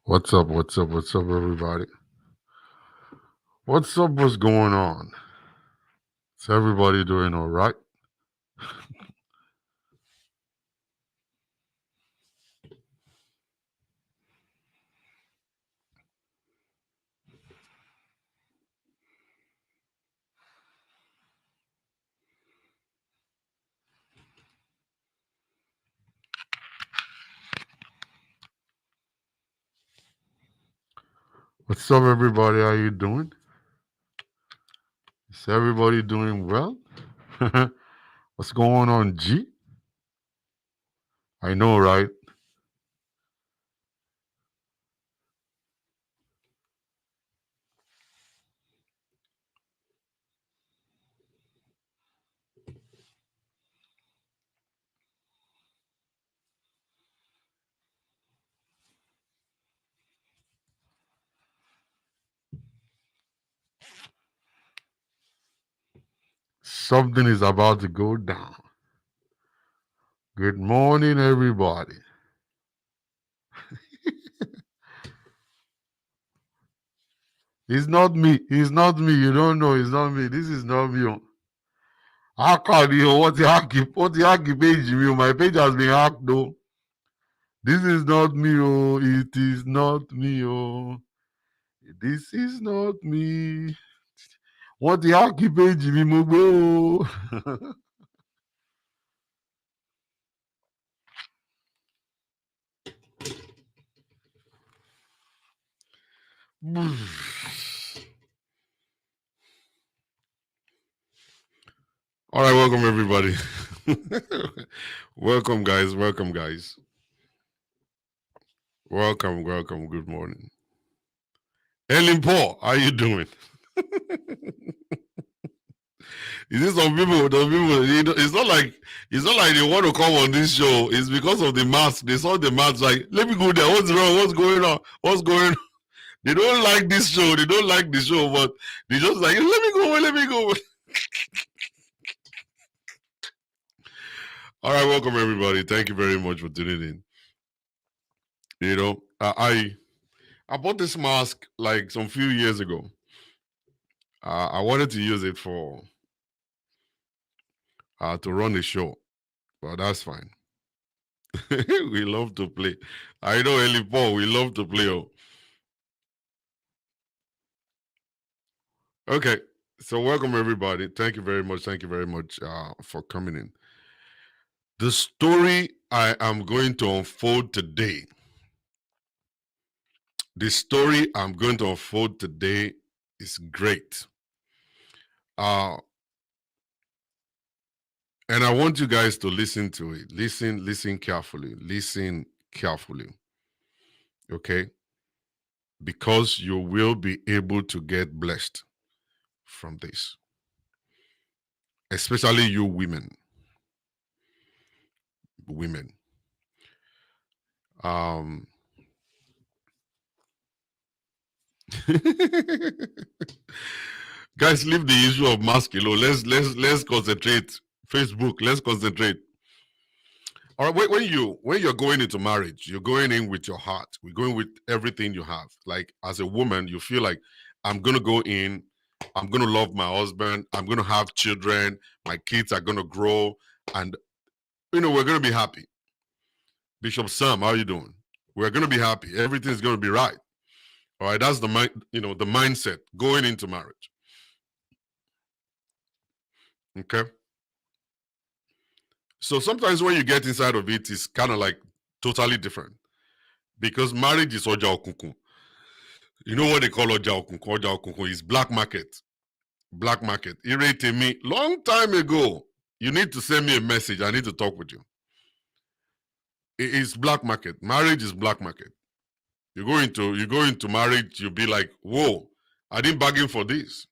What's up? What's up? What's up, everybody? What's up? What's going on? Is everybody doing all right? What's up, everybody? How you doing? Is everybody doing well? What's going on, G? I know, right? Something is about to go down. Good morning, everybody. It's not me. It's not me. You don't know. It's not me. This is not me. How can you? What the hack? What the hack page? Me? My page has been hacked, though. This is not me. Oh, it is not me. Oh. This is not me. Wọ́n ti háàkì péjì mi mo gbé o. All right, welcome everybody. Welcome guys. Welcome guys. Welcome. Good morning. Ellen Paul, how you doing? Is this some people? Those people, it's not like they want to come on this show. It's because of the mask. They saw the mask, like, let me go there. What's wrong? What's going on? What's going on? They don't like this show. They don't like the show, but they just like, let me go. Let me go. All right, welcome everybody. Thank you very much for tuning in. You know, I bought this mask like some few years ago. I wanted to use it for to run the show, but that's fine. We love to play. I know, Ellie Paul, we love to play. Oh. Okay, so welcome everybody. Thank you very much. Thank you very much for coming in. The story I am going to unfold today. The story I'm going to unfold today is great. And I want you guys to listen to it. Listen carefully. Listen carefully. Okay? Because you will be able to get blessed from this. Especially you women. Guys, leave the issue of mask alone. Let's concentrate. Facebook, let's concentrate. All right, when you're going into marriage, you're going in with your heart. We're going with everything you have. Like as a woman, you feel like I'm gonna go in, I'm gonna love my husband, I'm gonna have children, my kids are gonna grow, and we're gonna be happy. Bishop Sam, how are you doing? We're gonna be happy. Everything's gonna be right. All right, that's the the mindset going into marriage. Okay. So sometimes when you get inside of it, it's kind of like totally different. Because marriage is oja okunkun. You know what they call oja okunkun? Oja okunkun is black market. Black market. Irate me long time ago. You need to send me a message. I need to talk with you. It's black market. Marriage is black market. You go into marriage, you'll be like, whoa, I didn't bargain for this.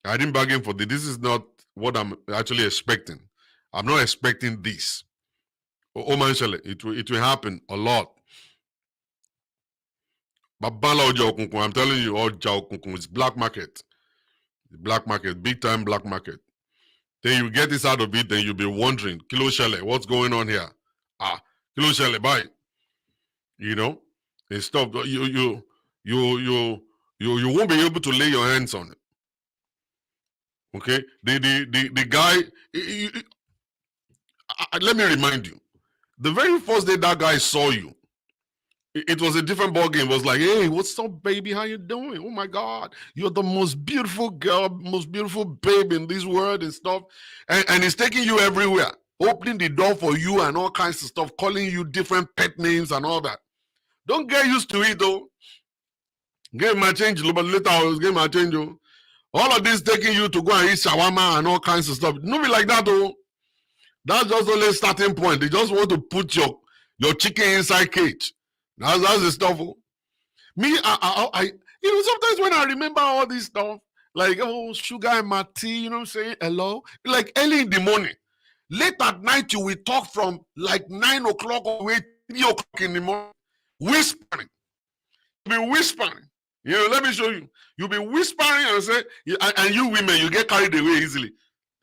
I didn't bargain for this. This is not what I'm actually expecting. I'm not expecting this. Oh man, it will happen a lot. Babala Oja Okunkun, I'm telling you, Oja Okunkun, it's black market. Black market, big time black market. Then you get this out of it, then you'll be wondering, Kilo Shele, what's going on here? Kilo Shele, bye. and stuff. You won't be able to lay your hands on it. Okay, the guy. Let me remind you, the very first day that guy saw you, it was a different ball game. It was like, hey, what's up, baby? How you doing? Oh my God, you're the most beautiful girl, most beautiful babe in this world and stuff. And he's taking you everywhere, opening the door for you and all kinds of stuff, calling you different pet names and all that. Don't get used to it though. Get my change, but later I was getting my change. Though. All of this taking you to go and eat shawarma and all kinds of stuff. Don't be like that though. That's just only a starting point. They just want to put your chicken inside cage. That's the stuff. Me, I sometimes when I remember all this stuff, like, oh, sugar in my tea, you know what I'm saying? Hello? Like early in the morning. Late at night, you will talk from like 9 o'clock or 3 o'clock in the morning. Whispering. You'll be whispering. You know, let me show you. You'll be whispering and say, and you women, you get carried away easily.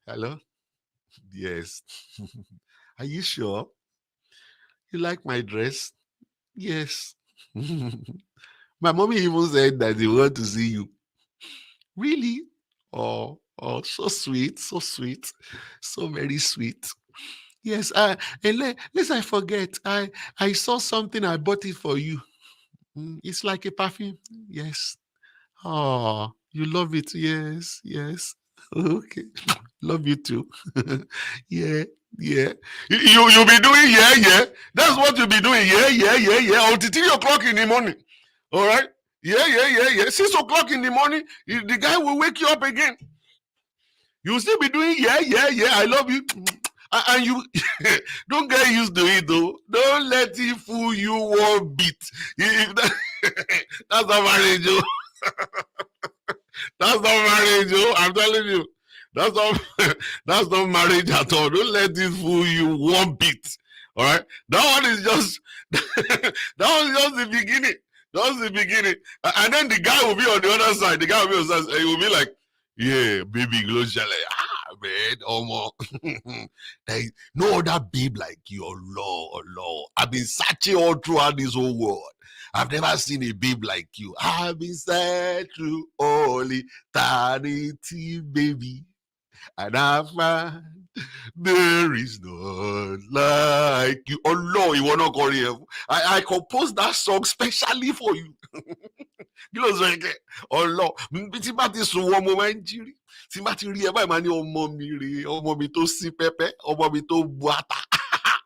Hello? Yes. Are you sure? You like my dress? Yes. My mommy even said that they want to see you. Really? Oh, so sweet, so very sweet. Yes, and lest I forget, I saw something, I bought it for you. It's like a perfume. Yes. Oh, you love it. Yes. Okay. Love you too. Yeah. You'll be doing yeah. That's what you'll be doing. Yeah. Until 3 o'clock in the morning. All right. Yeah. 6 o'clock in the morning, the guy will wake you up again. You'll still be doing yeah. I love you. And you don't get used to it though. Don't let it fool you one bit. That's not marriage, Joe. That's not marriage, Joe. I'm telling you. That's not marriage at all. Don't let it fool you one bit. All right. That one is just the beginning. That's the beginning. And then the guy will be on the other side. The guy will be on the other side. He will be like, yeah, baby, glow man, almost. There is no other babe like you, Lord. I've been searching all throughout this whole world. I've never seen a babe like you. I've been searching through all eternity, baby. And I find there is none like you. Oh Lord, you wanna call here? I composed that song specially for you. You know, so oh Lord, tí bá ti sùn wọ́n mo máa ń jírí. Tí bá ti rí ẹ báyìí máa ní ọmọ mi rè, ọmọ mi tó sí pẹ́pẹ́, ọmọ mi tó bu ata.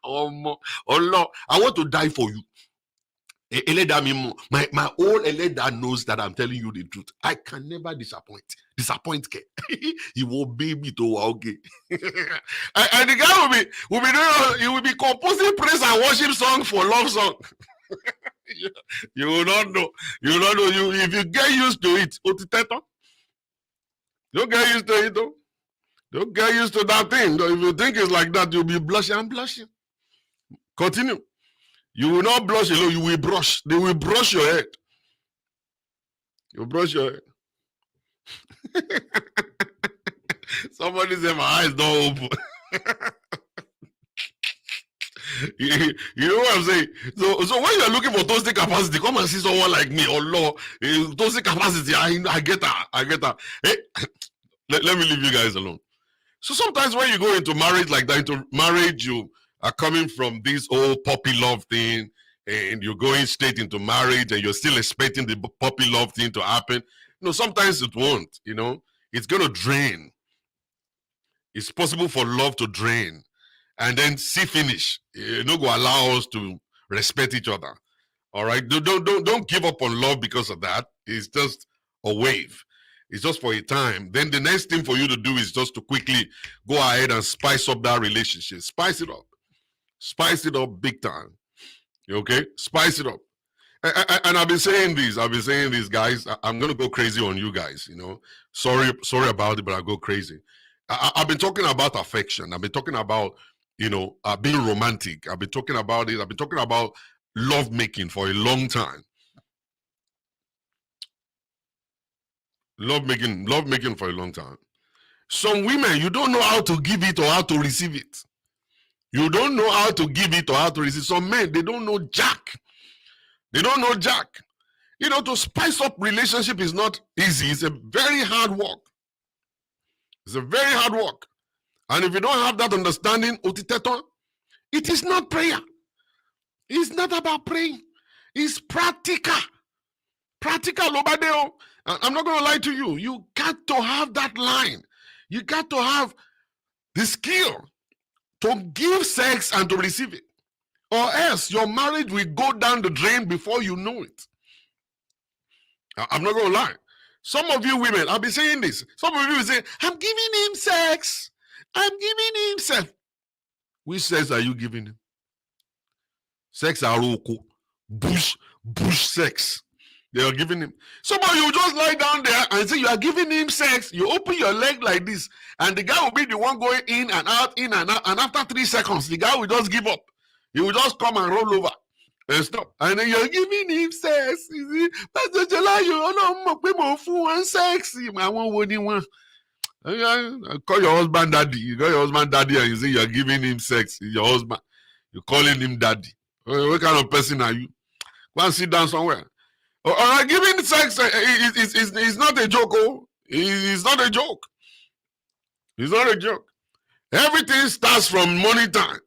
Ọmọ, oh Lord, I want to die for you. My old Eleda knows that I'm telling you the truth. I can never disappoint. He will obey me to okay. And the guy will be composing praise and worship song for love song. You will not know. If you get used to it, don't get used to it though. Don't get used to that thing. If you think it's like that, you'll be blushing. Continue. You will not blush alone, you will brush. They will brush your head. You brush your head. Somebody said my eyes don't open. You know what I'm saying? So when you're looking for toasting capacity, come and see someone like me. Oh Lord, toasting capacity, I get that. Hey, let me leave you guys alone. So sometimes when you go into marriage like that, into marriage, you are coming from this whole puppy love thing, and you're going straight into marriage, and you're still expecting the puppy love thing to happen. Sometimes it won't. It's gonna drain. It's possible for love to drain, and then see finish. Go allow us to respect each other. All right, don't give up on love because of that. It's just a wave. It's just for a time. Then the next thing for you to do is just to quickly go ahead and spice up that relationship. Spice it up big time. Okay, spice it up. And I've been saying this, guys. I'm gonna go crazy on you guys. Sorry about it, but I go crazy. I've been talking about affection. I've been talking about being romantic. I've been talking about it. I've been talking about love making for a long time. Love making for a long time. Some women, you don't know how to give it or how to receive it. You don't know how to give it or how to receive. Some men, they don't know jack. They don't know jack. You know, to spice up relationship is not easy. It's a very hard work. It's a very hard work. And if you don't have that understanding, it is not prayer. It's not about praying. It's practical. Practical, Obadeo. I'm not going to lie to you. You got to have that line. You got to have the skill to give sex and to receive it. Or else your marriage will go down the drain before you know it. I'm not going to lie. Some of you women, I'll be saying this. Some of you will say, I'm giving him sex. I'm giving him sex. Which sex are you giving him? Sex aroko. Bush sex. They are giving him. Some of you just lie down there and say you are giving him sex. You open your leg like this, and the guy will be the one going in and out, and after 3 seconds, the guy will just give up. He will just come and roll over and stop. And then you're giving him sex. You see, Pastor Jola, you don't know sex. I want call your husband daddy. You call your husband daddy and you say you're giving him sex. Your husband. You're calling him daddy. What kind of person are you? Go and sit down somewhere. All right, giving sex is not a joke. Oh, it's not a joke. It's not a joke. Everything starts from morning time.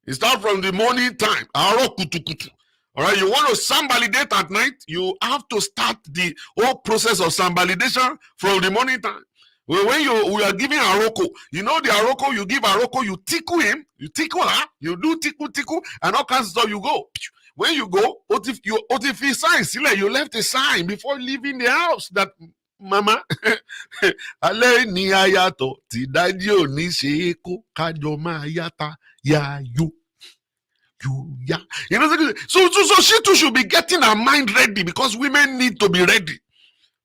It starts from the morning time. All right, you want to sound validate at night, you have to start the whole process of sound validation from the morning time. When we are giving Aroko, you know the Aroko, you give Aroko, you tickle him, you tickle her, you do tickle, and all kinds of stuff, you go. When you go, what if you sign, you left a sign before leaving the house that Mama, Ale ni ayato, ti dadio ni sheko, kajoma ayata, ya you. Yeah. You know, so she too should be getting her mind ready, because women need to be ready.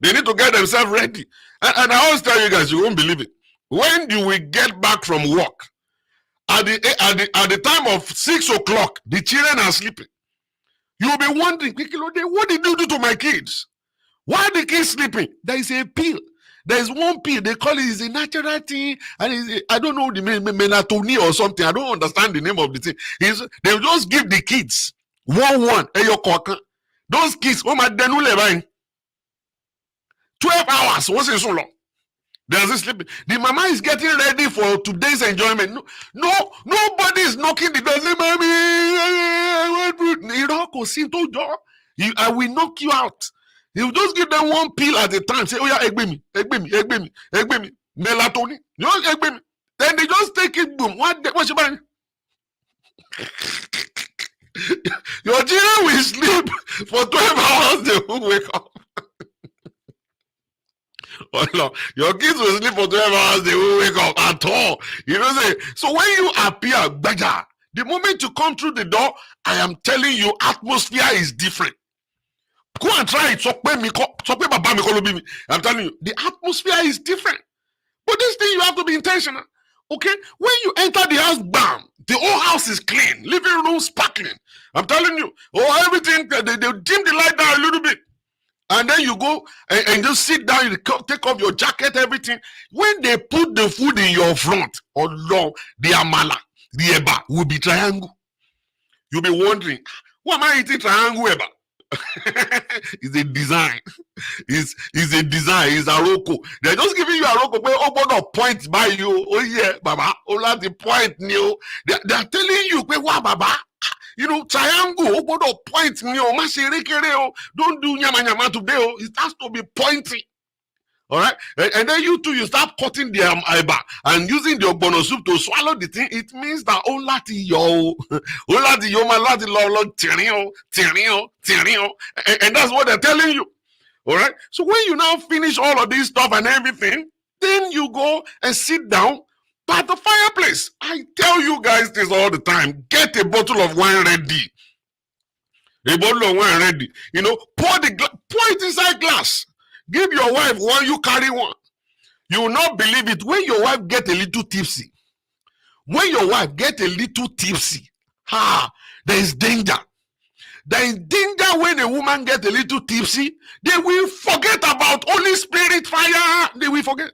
They need to get themselves ready. And I always tell you guys, you won't believe it. When you will get back from work, at the time of 6 o'clock, the children are sleeping. You'll be wondering, what did you do to my kids? Why are the kids sleeping? There is a pill. There is one pill. They call it a natural thing. And I don't know the melatonin or something. I don't understand the name of the thing. They'll just give the kids one. Those kids, 12 hours. What's it so long? They're sleeping. The mama is getting ready for today's enjoyment. No, nobody is knocking the door. I will knock you out. You just give them one pill at a time. Say, oh yeah, egg me, melatonin. You know, egg me. Then they just take it. Boom. What's your buying? Your children will sleep for 12 hours. They will wake up. Oh, no. Your kids will sleep for 12 hours, they will wake up at all. You know what I'm saying? So when you appear, the moment you come through the door, I am telling you, atmosphere is different. Go and try it. I'm telling you, the atmosphere is different. But this thing, you have to be intentional. Okay? When you enter the house, bam, the whole house is clean. Living room sparkling. I'm telling you. Oh, everything, they dim the light down a little bit. And then you go and just sit down, you take off your jacket, everything. When they put the food in your front, or long, the amala, the eba will be triangle. You'll be wondering, why am I eating triangle eba? It's a design. It's a design. It's a roko. They're just giving you a roko, but oh, point by you. Oh yeah, Baba. Oh, that's the point, new. They're telling you, what, Baba? You know, triangle, point me, don't do nyama nyama today. It has to be pointy. All right, and then you too, you start cutting the eba and using the ogbono soup to swallow the thing. It means that and that's what they're telling you. All right, so when you now finish all of this stuff and everything, then you go and sit down by the fireplace. I tell you guys this all the time. Get a bottle of wine ready. A bottle of wine ready. You know, pour it inside glass. Give your wife one, you carry one. You will not believe it. When your wife get a little tipsy, there is danger. There is danger when a woman get a little tipsy. They will forget about Holy Spirit fire. They will forget.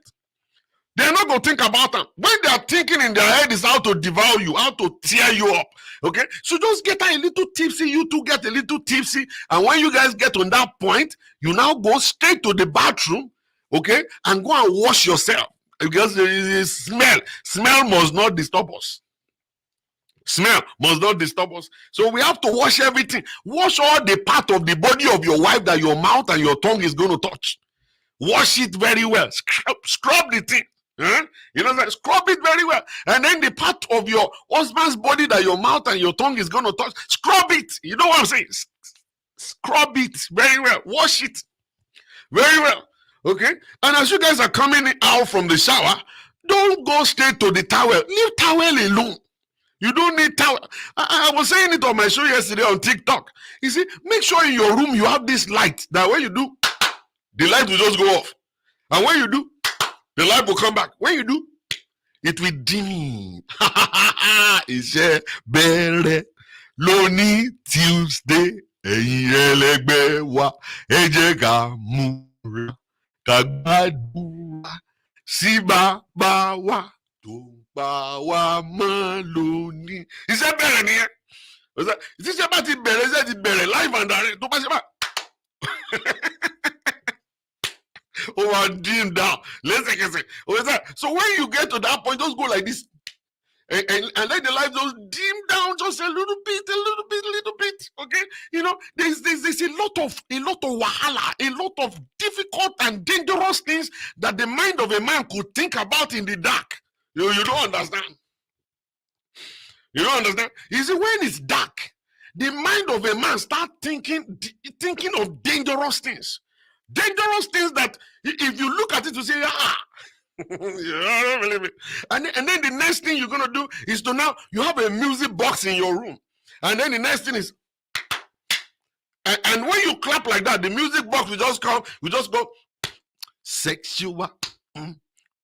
They're not going to think about them. When they are thinking in their head is how to devour you, how to tear you up. Okay? So just get a little tipsy. You two get a little tipsy. And when you guys get on that point, you now go straight to the bathroom, okay? And go and wash yourself. Because there is smell. Smell must not disturb us. Smell must not disturb us. So we have to wash everything. Wash all the part of the body of your wife that your mouth and your tongue is going to touch. Wash it very well. Scrub the thing. You know that? Scrub it very well. And then the part of your husband's body that your mouth and your tongue is going to touch, scrub it. You know what I'm saying? Scrub it very well. Wash it very well. Okay? And as you guys are coming out from the shower, don't go straight to the towel. Leave towel alone. You don't need towel. I was saying it on my show yesterday on TikTok. You see, make sure in your room you have this light that when you do, the light will just go off. And when you do, the light will come back. When you do, it will dim. Iṣẹ́ bẹ̀rẹ̀ lónìí Tuesday. Ẹ̀yin ẹlẹgbẹ́ wa, ẹ jẹ́ ká múra, ká gbàdúrà sí bàbá wa tó pa wá mọ́ lónìí. Iṣẹ́ bẹ̀rẹ̀ nìyẹn. Iṣẹ́ bá ti bẹ̀rẹ̀, iṣẹ́ ti bẹ̀rẹ̀ live and direct. Tó bá ṣe bá. Oh, dim down. So when you get to that point, just go like this. And let the light just dim down just a little bit. Okay, you know, there's a lot of wahala, a lot of difficult and dangerous things that the mind of a man could think about in the dark. You don't understand. You don't understand. You see, when it's dark, the mind of a man start thinking of dangerous things. Dangerous things that if you look at it, you say, you don't believe it. And then the next thing you're gonna do is to now you have a music box in your room, and then the next thing is, and when you clap like that, the music box will just come, we just go sexual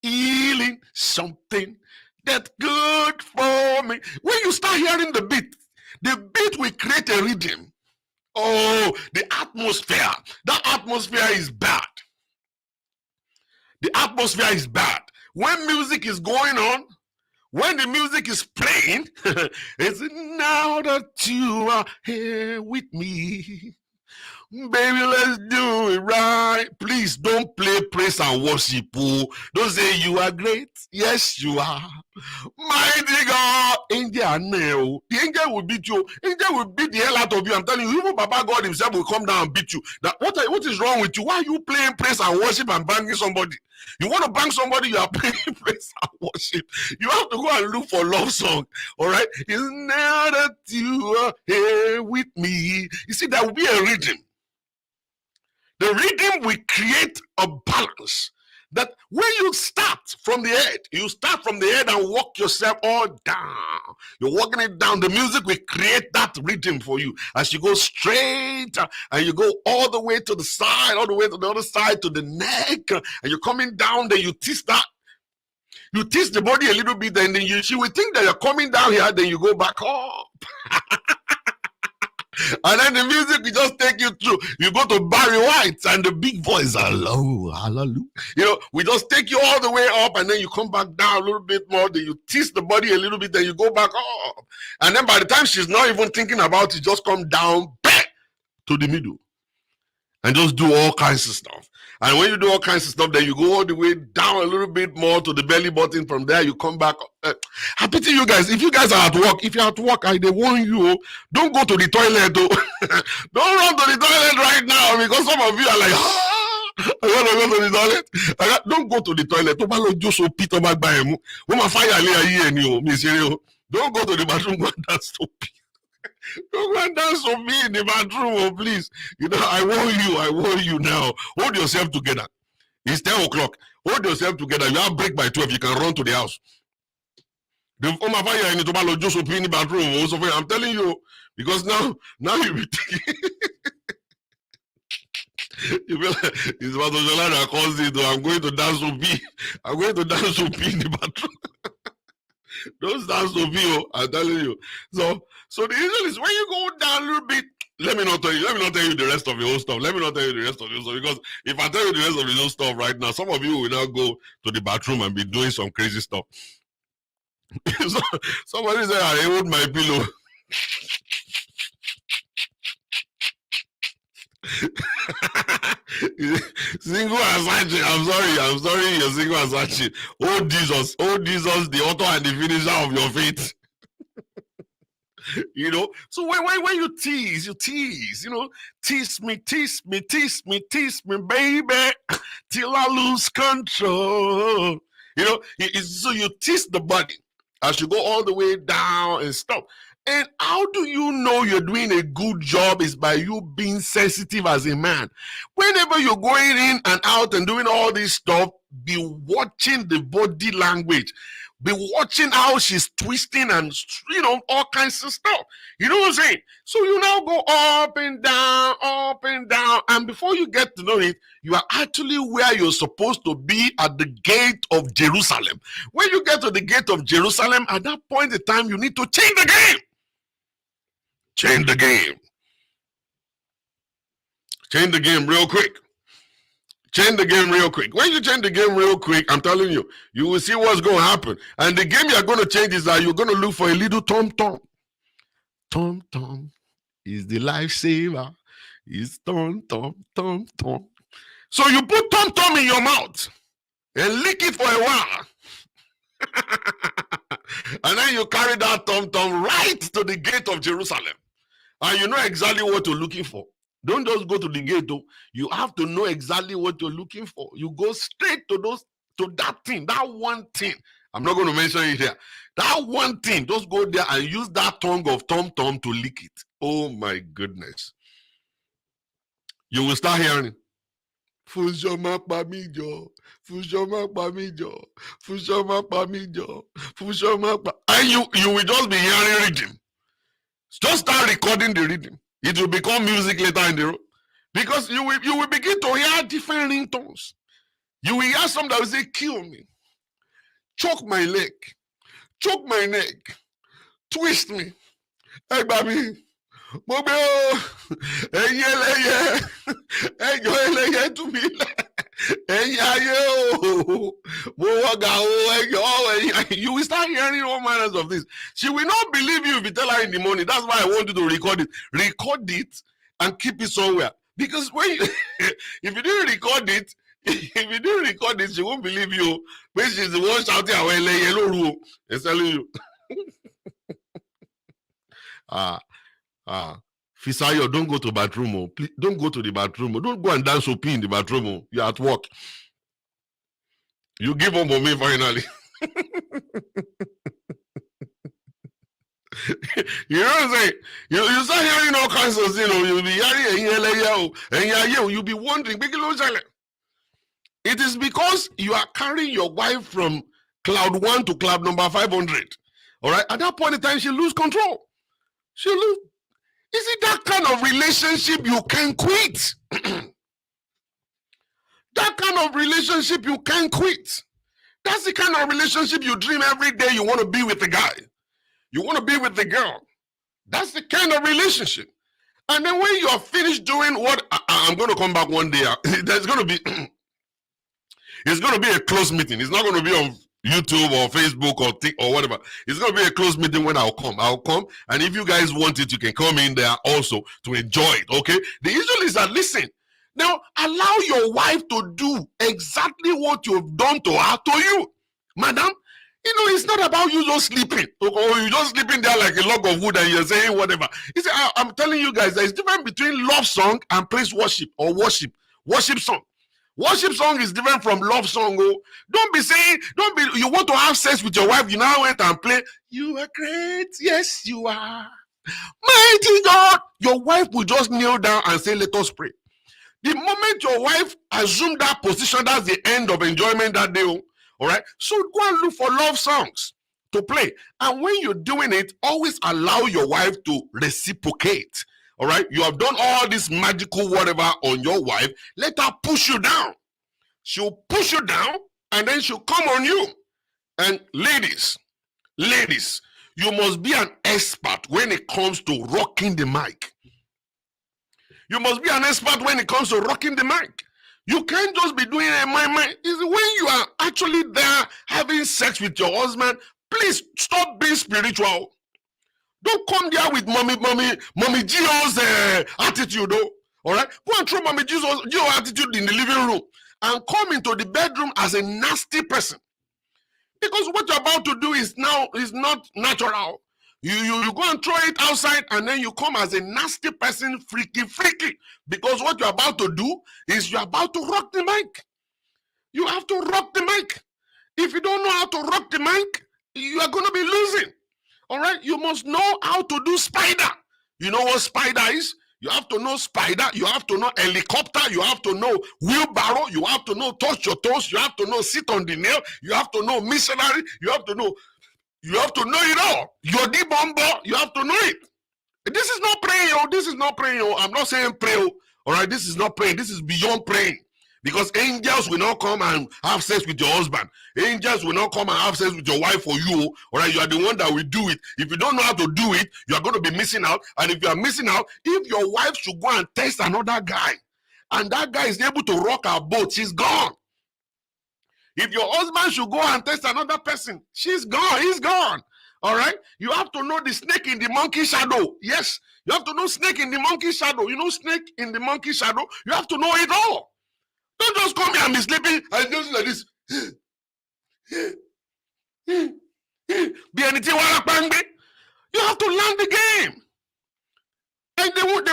healing, something that's good for me. When you start hearing the beat will create a rhythm. Oh, the atmosphere. That atmosphere is bad. The atmosphere is bad. When music is going on, when the music is playing, it's now that you are here with me. Baby, let's do it right. Please don't play praise and worship. Don't say you are great. Yes, you are. Mighty God. Angel, the angel will beat you. Angel will beat the hell out of you. I'm telling you, even Baba God himself will come down and beat you. That what is wrong with you? Why are you playing praise and worship and banging somebody? You want to bang somebody, you are playing praise and worship. You have to go and look for love song. All right? It's now that you are here with me. You see, there will be a rhythm. The rhythm will create a balance that when you start from the head, and walk yourself all down. You're walking it down. The music will create that rhythm for you as you go straight and you go all the way to the side, all the way to the other side, to the neck, and you're coming down. Then you twist that. You twist the body a little bit, then she will think that you're coming down here, then you go back up. And then the music will just take you through. You go to Barry White and the big voice, hello, hallelujah. You know, we just take you all the way up and then you come back down a little bit more. Then you twist the body a little bit, then you go back up. And then by the time she's not even thinking about it, just come down back to the middle and just do all kinds of stuff. And when you do all kinds of stuff, then you go all the way down a little bit more to the belly button. From there, you come back. I pity you guys. If you guys are at work, if you're at work, they warn you, don't go to the toilet. Don't run to the toilet right now, because some of you are like, I want to go to the toilet. Don't go to the toilet. Don't go to the bathroom. Go and dance to pee. Don't go and dance for me in the bathroom, please. You know, I warn you now. Hold yourself together. It's 10 o'clock. Hold yourself together. You have break by 12. You can run to the house. I'm telling you, because now you be thinking. You feel like it's about that calls it. I'm going to dance to pee. I'm going to dance to pee in the bathroom. Don't dance to pee, I'm telling you. So the issue is when you go down a little bit, Let me not tell you. Let me not tell you the rest of your whole stuff. Let me not tell you the rest of your stuff, because if I tell you the rest of your whole stuff right now, some of you will now go to the bathroom and be doing some crazy stuff. So, somebody said, "I hold my pillow." Single Asachi. I'm sorry, you're single Asachi. Oh Jesus, the author and the finisher of your faith. You know, so when you tease, you know, tease me, baby, till I lose control. You know, so you tease the body as you go all the way down and stop. And how do you know you're doing a good job? Is by you being sensitive as a man. Whenever you're going in and out and doing all this stuff, be watching the body language. Be watching how she's twisting and, you know, all kinds of stuff. You know what I'm saying? So you now go up and down. And before you get to know it, you are actually where you're supposed to be, at the gate of Jerusalem. When you get to the gate of Jerusalem, at that point in time, you need to change the game. Change the game. Change the game real quick. Change the game real quick. When you change the game real quick, I'm telling you, you will see what's going to happen. And the game you're going to change is that you're going to look for a little tom-tom. Tom-tom is the lifesaver. It's tom-tom. So you put tom-tom in your mouth and lick it for a while. And then you carry that tom-tom right to the gate of Jerusalem. And you know exactly what you're looking for. Don't just go to the gate, though. You have to know exactly what you're looking for. You go straight to that thing, that one thing. I'm not going to mention it here. That one thing, just go there and use that tongue of tom-tom to lick it. Oh my goodness. You will start hearing, Fushoma Pamijo, Fushoma Pamijo, Fushoma Pamijo, Fushoma Pamijo. And you will just be hearing rhythm. Just start recording the rhythm. It will become music later in the road, because you will begin to hear different ringtones. You will hear some that will say, kill me, choke my leg, choke my neck, twist me. Hey, baby. You will start hearing all manners of this. She will not believe you if you tell her in the morning. That's why I want you to record it. Record it and keep it somewhere. Because when you, if you didn't record it, she won't believe you. When she's the one shouting away, yellow room, and telling you. Fisayo, don't go to bathroom. Oh. Please, don't go to the bathroom. Oh. Don't go and dance OP in the bathroom. Oh. You're at work. You give up on me finally. You know what I'm saying? You start hearing all kinds of things. You'll be hearing, you'll be wondering. It is because you are carrying your wife from cloud 1 to cloud number 500. All right? At that point in time, she lose control. She lose. Is it that kind of relationship you can quit? That kind of relationship you can quit. That's the kind of relationship you dream every day you want to be with the guy. You want to be with the girl. That's the kind of relationship. And then when you're finished doing what I'm going to come back one day, there's going to be it's going to be a closed meeting. It's not going to be on YouTube or Facebook or or whatever. It's going to be a closed meeting when I'll come. And if you guys want it, you can come in there also to enjoy it, okay? The issue is that, listen, now allow your wife to do exactly what you've done to her to you. Madam, you know, it's not about you just sleeping, or you just sleeping there like a log of wood and you're saying whatever. You see, I'm telling you guys, there's a difference between love song and praise worship or worship song. Worship song is different from love song. Oh. Don't be you want to have sex with your wife, you now went and play, you are great, yes you are, mighty God. Your wife will just kneel down and say, let us pray. The moment your wife assumes that position, that's the end of enjoyment that day. All right? So go and look for love songs to play. And when you're doing it, always allow your wife to reciprocate. All right, you have done all this magical whatever on your wife. Let her push you down. She'll push you down and then she'll come on you. And ladies, you must be an expert when it comes to rocking the mic. You must be an expert when it comes to rocking the mic. You can't just be doing a my. Is when you are actually there having sex with your husband. Please stop being spiritual. Don't come there with mommy Gio's attitude, though. All right, go and throw mommy Gio's attitude in the living room and come into the bedroom as a nasty person. Because what you're about to do is not natural. You go and throw it outside, and then you come as a nasty person, freaky. Because what you're about to do is you're about to rock the mic. You have to rock the mic. If you don't know how to rock the mic, you are going to be losing. All right, you must know how to do spider. You know what spider is? You have to know spider. You have to know helicopter. You have to know wheelbarrow. You have to know touch your toes. You have to know sit on the nail. You have to know missionary. You have to know it all. Your D-bomber, you have to know it. This is not praying, oh. This is not praying, oh. I'm not saying pray, oh. All right, this is not praying. This is beyond praying. Because angels will not come and have sex with your husband. Angels will not come and have sex with your wife or you. All right, you are the one that will do it. If you don't know how to do it, you are going to be missing out. And if you are missing out, if your wife should go and test another guy, and that guy is able to rock her boat, she's gone. If your husband should go and test another person, she's gone. He's gone. All right, you have to know the snake in the monkey shadow. Yes, you have to know snake in the monkey shadow. You know snake in the monkey shadow. You have to know it all. Don't just come here and be sleeping and just like this. You have to learn the game. And they won't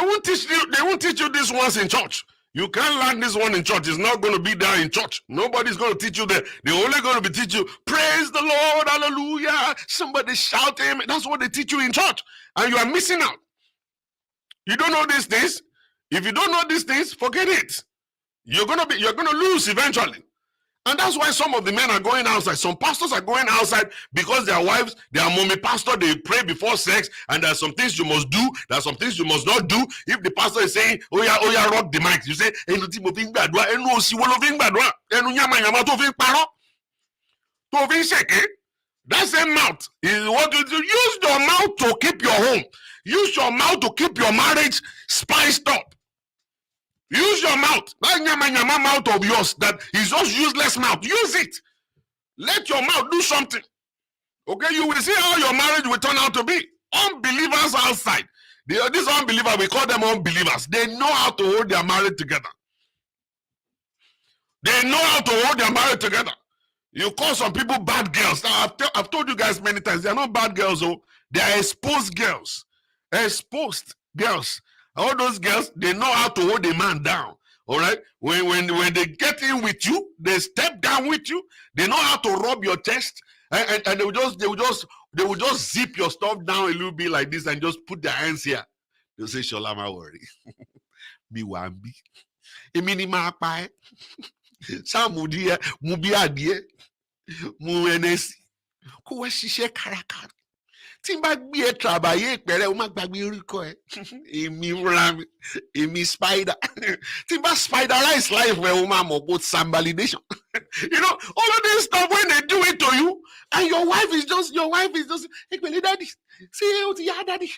teach you this once in church. You can't learn this one in church. It's not going to be there in church. Nobody's going to teach you there. They're only going to be teach you, praise the Lord, hallelujah. Somebody shout him. That's what they teach you in church. And you are missing out. You don't know these things. If you don't know these things, forget it. You're gonna lose eventually. And that's why some of the men are going outside. Some pastors are going outside because their wives, their mommy pastor, they pray before sex, and there are some things you must do, there are some things you must not do. If the pastor is saying, oh yeah, rock the mic, you say, that same mouth is what you do. Use your mouth to keep your home. Use your mouth to keep your marriage spiced up. Use your mouth. That nyama mouth of yours that is just useless mouth. Use it. Let your mouth do something. Okay, you will see how your marriage will turn out to be. Unbelievers outside. These unbelievers, we call them unbelievers. They know how to hold their marriage together. They know how to hold their marriage together. You call some people bad girls. Now, I've told you guys many times, they are not bad girls, oh. They are exposed girls. Exposed girls. All those girls, they know how to hold a man down. All right. When they get in with you, they step down with you. They know how to rub your chest, and they will just zip your stuff down a little bit like this and just put their hands here. They'll say, "Sholama worry, me wambi, emini ma pa, samudi mubi adie, muenesi, kuwa shishe karakara." Timba be travailler pere o ma gbagbe orúkọ ẹ èmi spider Timba spiderize life where o ma mọ̀ both validation. You know all of this stuff when they do it to you and your wife is just ekpele daddy see o ti ya daddy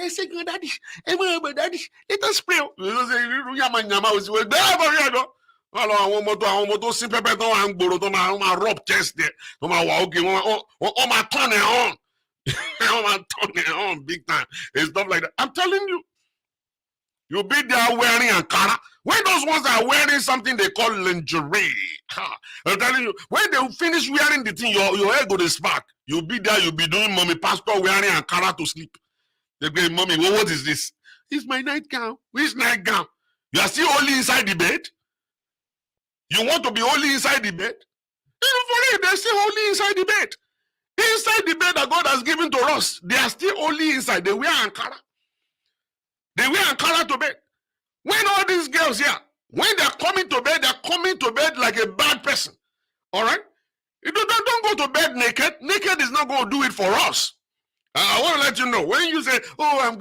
second daddy daddy let us pray. You know say yama o si we there no all àwọn ọmọ tó sin pẹpẹ tó wà ń gbòòrò tó máa rub chest there tó máa wà okay wọ́n máa turn it on. I'm turning on big time and stuff like that. I'm telling you, you'll be there wearing Ankara. When those ones are wearing something they call lingerie, I'm telling you, when they finish wearing the thing, your hair go to spark. You'll be there, you'll be doing mommy pastor wearing Ankara to sleep. They'll be, mommy, what is this? It's my nightgown. Which nightgown? You are still only inside the bed? You want to be only inside the bed? Even for it, they're still only inside the bed. Inside the bed that God has given to us, they are still only inside. They wear Ankara. They wear Ankara to bed. When all these girls here, when they're coming to bed like a bad person. All right? You don't go to bed naked. Naked is not going to do it for us. I want to let you know. When you say, oh, I'm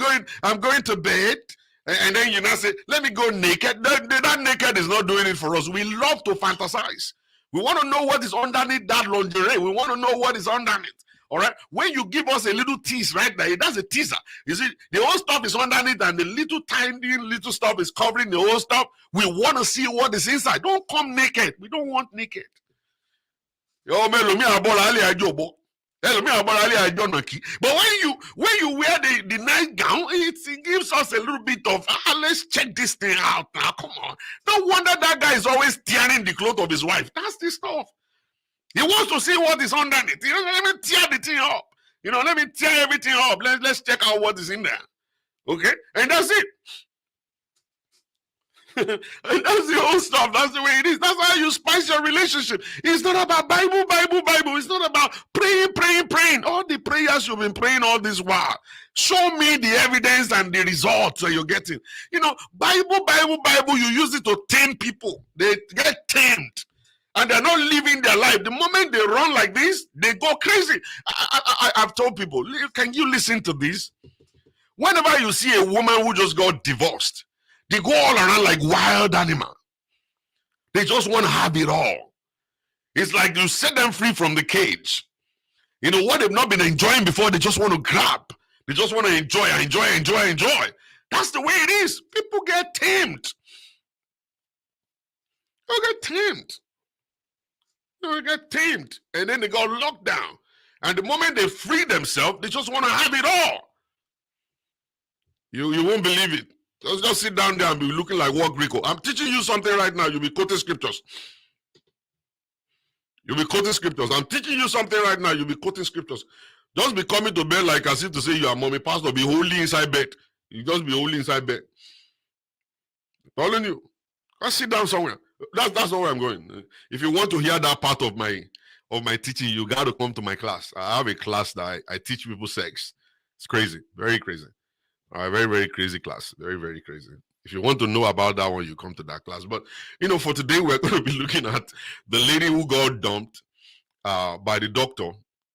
going to bed, and then you now say, let me go naked. That naked is not doing it for us. We love to fantasize. We want to know what is underneath that lingerie. We want to know what is underneath. All right. When you give us a little tease right there, that's a teaser. You see, the whole stuff is underneath and the little tiny little stuff is covering the whole stuff. We want to see what is inside. Don't come naked. We don't want naked. But when you wear the night gown, it gives us a little bit of let's check this thing out now. Come on. No wonder that guy is always tearing the clothes of his wife. That's the stuff. He wants to see what is underneath. Let me tear the thing up. Let me tear everything up. Let's check out what is in there. Okay? And that's it. And that's the whole stuff. That's the way it is. That's how you spice your relationship. It's not about Bible. It's not about praying. All the prayers you've been praying all this while. Show me the evidence and the results that you're getting. Bible, you use it to tame people. They get tamed. And they're not living their life. The moment they run like this, they go crazy. I've told people, can you listen to this? Whenever you see a woman who just got divorced, they go all around like wild animal. They just want to have it all. It's like you set them free from the cage. What they've not been enjoying before, they just want to grab. They just want to enjoy. That's the way it is. People get tamed. They get tamed. They get tamed. And then they got locked down. And the moment they free themselves, they just want to have it all. You won't believe it. Just sit down there and be looking like what Greco. I'm teaching you something right now. You'll be quoting scriptures. I'm teaching you something right now. You'll be quoting scriptures. Just be coming to bed like as if to say you are mommy pastor. Be holy inside bed. You just be holy inside bed. I'm telling you. Just sit down somewhere. That's not where I'm going. If you want to hear that part of my teaching, you got to come to my class. I have a class that I teach people sex. It's crazy. Very crazy. All right, very, very crazy class. Very, very crazy. If you want to know about that one, you come to that class. But, for today, we're going to be looking at the lady who got dumped by the doctor.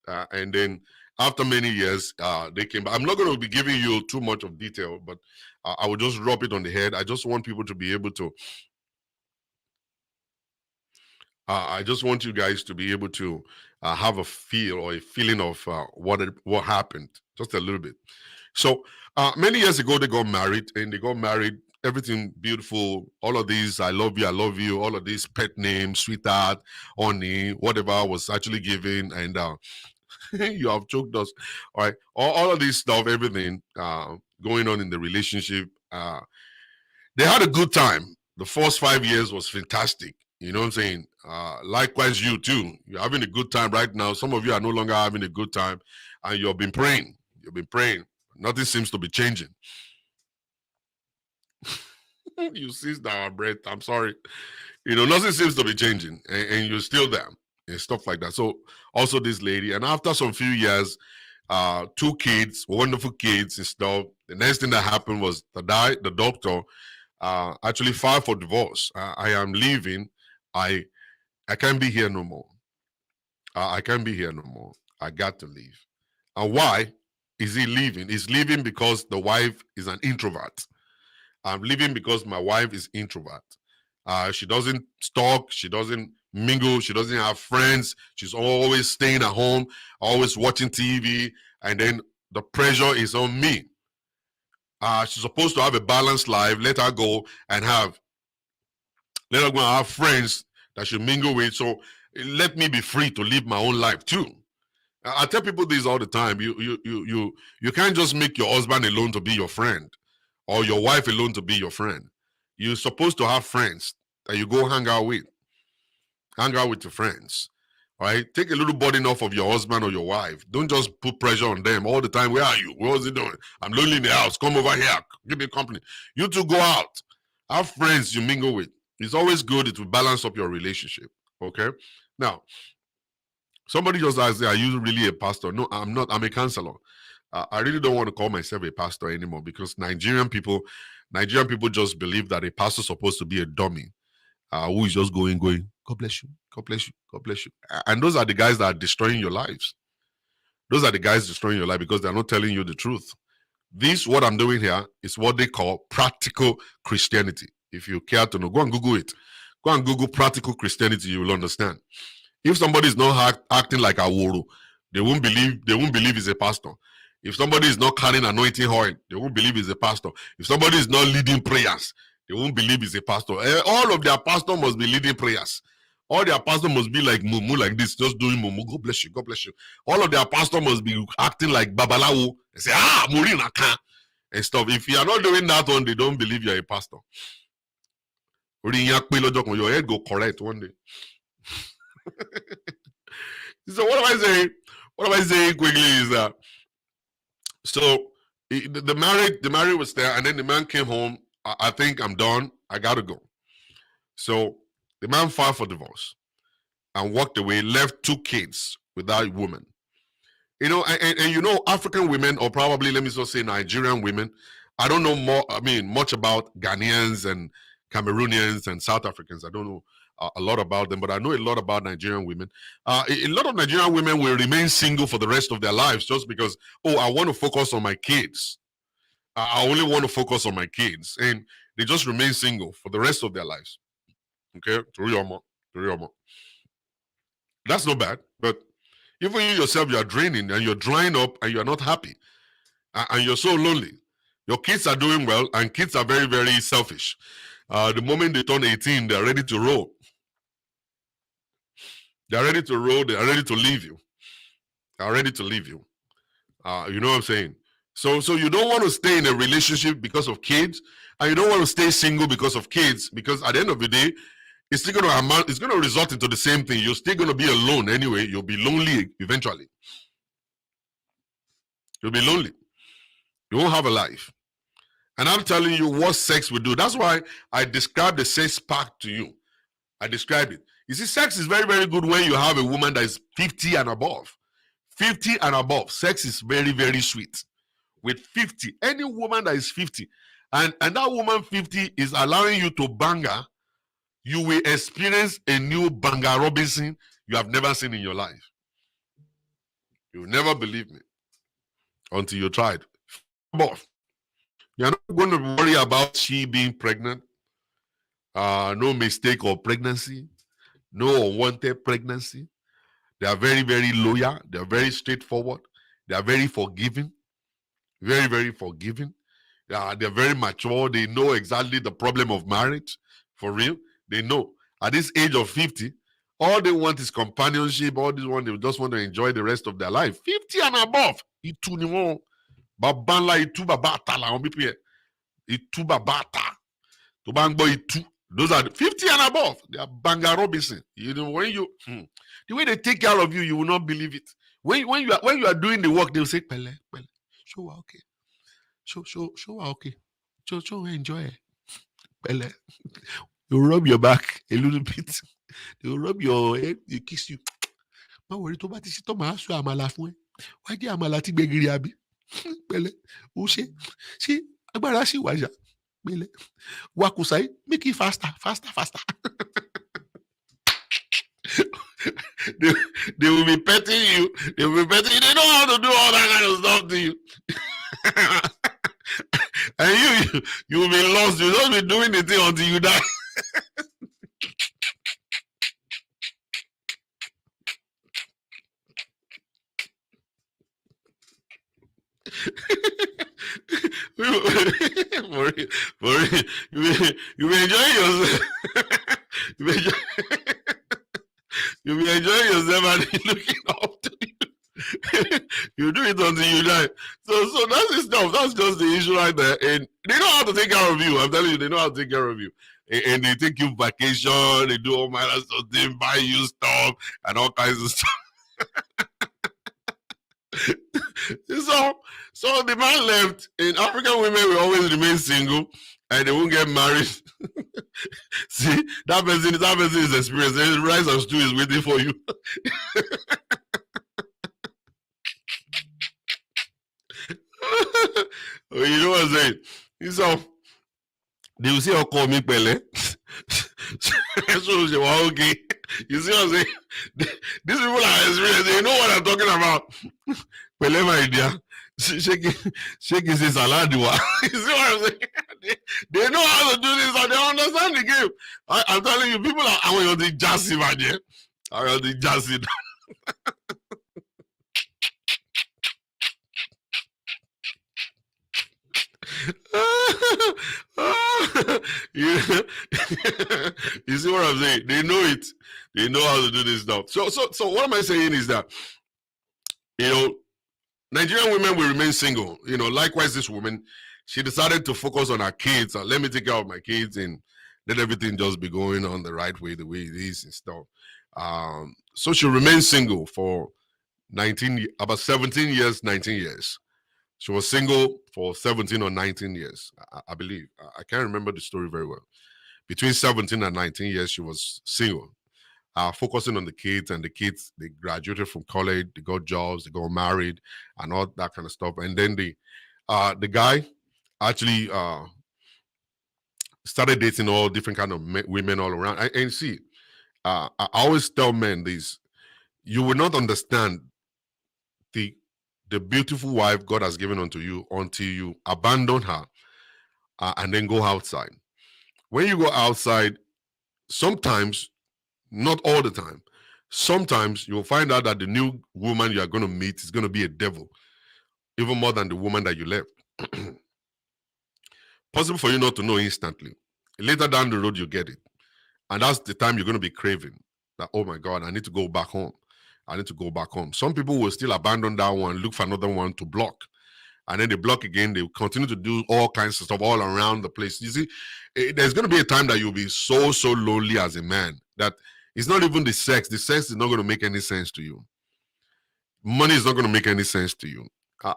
And then after many years, they came back. I'm not going to be giving you too much of detail, but I will just drop it on the head. I just want people to be able to I just want you guys to be able to have a feel or a feeling of what happened, just a little bit. So many years ago, they got married, everything beautiful, all of these, I love you, all of these pet names, sweetheart, honey, whatever was actually given, and you have choked us, all right, all of this stuff, everything going on in the relationship. They had a good time. The first 5 years was fantastic. You know what I'm saying? Likewise, you too. You're having a good time right now. Some of you are no longer having a good time, and you've been praying. Nothing seems to be changing. You seized our breath. I'm sorry. Nothing seems to be changing, and you're still there and stuff like that. So also this lady, and after some few years, 2 kids, wonderful kids and stuff. The next thing that happened was the doctor actually filed for divorce. I am leaving. I can't be here no more. I can't be here no more. I got to leave. And why is he leaving? He's leaving because the wife is an introvert. I'm leaving because my wife is introvert. She doesn't talk. She doesn't mingle. She doesn't have friends. She's always staying at home, always watching TV. And then the pressure is on me. She's supposed to have a balanced life. Let her go and have friends that she mingle with. So let me be free to live my own life too. I tell people this all the time. You can't just make your husband alone to be your friend, or your wife alone to be your friend. You're supposed to have friends that you go hang out with. Hang out with your friends. All right? Take a little burden off of your husband or your wife. Don't just put pressure on them all the time. Where are you? What is he doing? I'm lonely in the house. Come over here. Give me company. You two go out. Have friends you mingle with. It's always good. It will balance up your relationship. Okay? Now, somebody just asked, are you really a pastor? No, I'm not. I'm a counselor. I really don't want to call myself a pastor anymore, because Nigerian people just believe that a pastor is supposed to be a dummy who is just going. God bless you. God bless you. God bless you. And those are the guys that are destroying your lives. Those are the guys destroying your life because they're not telling you the truth. What I'm doing here is what they call practical Christianity. If you care to know, go and Google it. Go and Google practical Christianity. You will understand. If somebody is not acting like a wuru, They won't believe he's a pastor. If somebody is not carrying anointing oil, they won't believe he's a pastor. If somebody is not leading prayers, they won't believe he's a pastor. All of their pastor must be leading prayers. All their pastor must be like mumu, like this, just doing mumu. God bless you, God bless you. All of their pastor must be acting like babalawo. They say, Murina can and stuff. If you are not doing that one, they don't believe you're a pastor. Your head go correct one day. So what am I saying? What am I saying quickly is that so the marriage was there, and then the man came home. I think I'm done. I gotta go. So the man filed for divorce and walked away, left 2 kids with that woman. You know, and you know, African women, or probably let me just say Nigerian women. I don't know much about Ghanaians and Cameroonians and South Africans. I don't know a lot about them, but I know a lot about Nigerian women. A lot of Nigerian women will remain single for the rest of their lives just because, I want to focus on my kids. I only want to focus on my kids, and they just remain single for the rest of their lives. Okay, that's not bad, but even you yourself, you are draining and you're drying up and you're not happy, and you're so lonely. Your kids are doing well, and kids are very, very selfish. The moment they turn 18, they're ready to roll. They're ready to roll. They are ready to leave you. They are ready to leave you. You know what I'm saying? So you don't want to stay in a relationship because of kids, and you don't want to stay single because of kids, because at the end of the day, it's still going to amount. It's going to result into the same thing. You're still going to be alone anyway. You'll be lonely eventually. You'll be lonely. You won't have a life. And I'm telling you what sex will do. That's why I described the sex pact to you. I described it. You see, sex is very, very good when you have a woman that is 50 and above. 50 and above. Sex is very, very sweet. With 50, any woman that is 50, and that woman 50 is allowing you to bang her, you will experience a new Banga Robinson you have never seen in your life. You'll never believe me until you try it. Above. You're not going to worry about she being pregnant. No mistake of pregnancy. No unwanted pregnancy. They are very, very loyal. They are very straightforward. They are very forgiving. Very, very forgiving. They're very mature. They know exactly the problem of marriage. For real. They know. At this age of 50, all they want is companionship. All they just want to enjoy the rest of their life. 50 and above. Itu ni won. Babanla itu babata la on people. Itu babata. To bangbo itu. Those are 50 and above. They are Banga Robinson. You know, when you the way they take care of you, you will not believe it. When you are doing the work, they will say, Pele, show okay. Show okay. Show enjoy it. Pele. You rub your back a little bit. They will rub your head, they kiss you. Ma worry to bati si to ma so amala fun e. Why di amala ti gbegiri abi? Pele. O se agbára si wa ja. Pele. Wakusai, make it faster. They will be petting you. They will be petting you. They know how to do all that kind of stuff to you. And you will be lost. You don't be doing the thing until you die. You will enjoy yourself. You'll be enjoying yourself and looking up to you. You do it until you die. So that's the stuff. That's just the issue right there. And they know how to take care of you. I'm telling you, they know how to take care of you. And they take you vacation. They do all kinds of stuff. They buy you stuff and all kinds of stuff. So the man left. And African women will always remain single and they won't get married. See, that person is experienced. The rice and stew is waiting for you. You know what I'm saying? So they will say, "Oh, call me Pele." So okay. You see what I'm saying? These people are experienced. They know what I'm talking about. Pele, my dear. Shake his salad. You see what I'm saying? They know how to do this and they understand the game. I'm telling you, people are on the jazzy, my dear. Are on the jazzy. you, you see what I'm saying? They know it. They know how to do this stuff. So what am I saying is that, you know, Nigerian women will remain single. You know, likewise, this woman, she decided to focus on her kids. Let me take care of my kids and let everything just be going on the right way, the way it is and stuff. So she remained single for about 17 years, 19 years. She was single for 17 or 19 years, I believe. I can't remember the story very well. Between 17 and 19 years, she was single, focusing on the kids. And the kids, they graduated from college, they got jobs, they got married, and all that kind of stuff. And then the guy actually started dating all different kind of women all around. And see, I always tell men this: you will not understand the beautiful wife God has given unto you until you abandon her and then go outside. When you go outside, sometimes, not all the time, sometimes you'll find out that the new woman you are going to meet is going to be a devil, even more than the woman that you left. Possible for you not to know instantly. Later down the road, you get it. And that's the time you're going to be craving that, oh my God, I need to go back home. I need to go back home. Some people will still abandon that one, look for another one to block. And then they block again. They continue to do all kinds of stuff all around the place. You see, there's going to be a time that you'll be so lonely as a man that it's not even the sex. The sex is not going to make any sense to you. Money is not going to make any sense to you.